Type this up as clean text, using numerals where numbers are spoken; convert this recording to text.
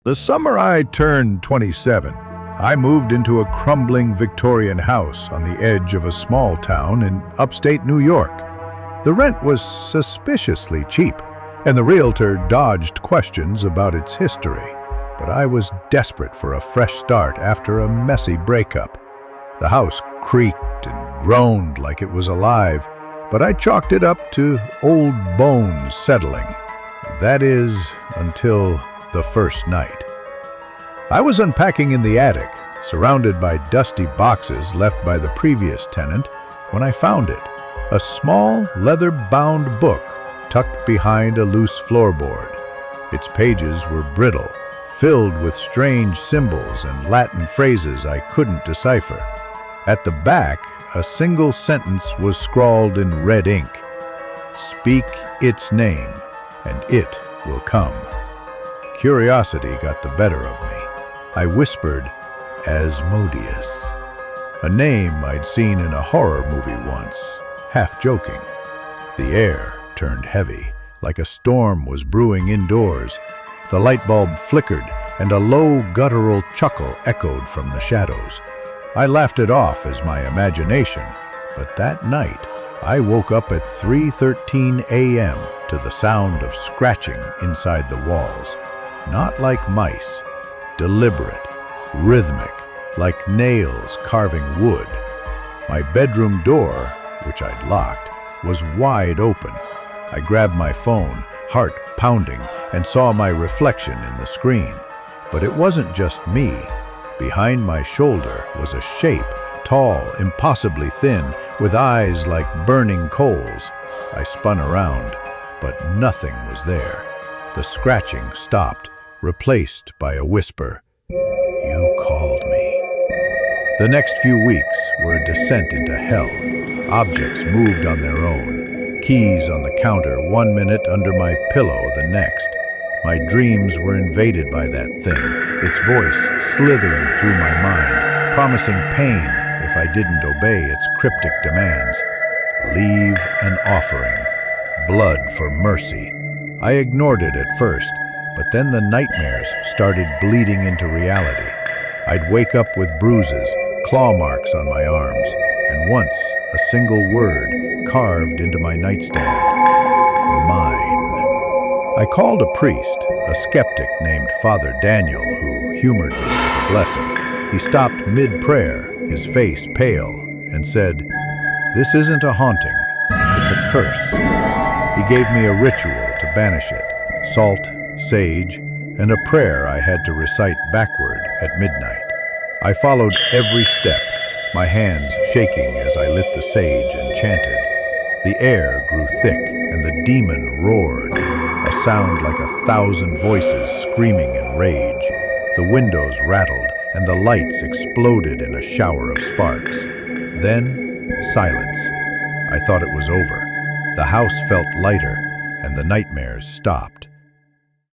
The summer I turned 27, I moved into a crumbling Victorian house on the edge of a small town in upstate New York. The rent was suspiciously cheap, and the realtor dodged questions about its history. But I was desperate for a fresh start after a messy breakup. The house creaked and groaned like it was alive, but I chalked it up to old bones settling. That is, until the first night. I was unpacking in the attic, surrounded by dusty boxes left by the previous tenant, when I found it, a small leather-bound book tucked behind a loose floorboard. Its pages were brittle, filled with strange symbols and Latin phrases I couldn't decipher. At the back, a single sentence was scrawled in red ink. "Speak its name, and it will come." Curiosity got the better of me. I whispered, Asmodeus, a name I'd seen in a horror movie once, half joking. The air turned heavy, like a storm was brewing indoors. The light bulb flickered, and a low, guttural chuckle echoed from the shadows. I laughed it off as my imagination, but that night I woke up at 3:13 a.m. to the sound of scratching inside the walls. Not like mice, deliberate, rhythmic, like nails carving wood. My bedroom door, which I'd locked, was wide open. I grabbed my phone, heart pounding, and saw my reflection in the screen. But it wasn't just me. Behind my shoulder was a shape, tall, impossibly thin, with eyes like burning coals. I spun around, but nothing was there. The scratching stopped, replaced by a whisper. "You called me." The next few weeks were a descent into hell. Objects moved on their own. Keys on the counter 1 minute, under my pillow the next. My dreams were invaded by that thing, its voice slithering through my mind, promising pain if I didn't obey its cryptic demands. Leave an offering. Blood for mercy. I ignored it at first, but then the nightmares started bleeding into reality. I'd wake up with bruises, claw marks on my arms, and once a single word carved into my nightstand. Mine. I called a priest, a skeptic named Father Daniel, who humored me with a blessing. He stopped mid-prayer, his face pale, and said, "This isn't a haunting, it's a curse." He gave me a ritual to banish it, salt, sage, and a prayer I had to recite backward at midnight. I followed every step, my hands shaking as I lit the sage and chanted. The air grew thick, and the demon roared, a sound like 1,000 voices screaming in rage. The windows rattled, and the lights exploded in a shower of sparks. Then, silence. I thought it was over. The house felt lighter, and the nightmares stopped.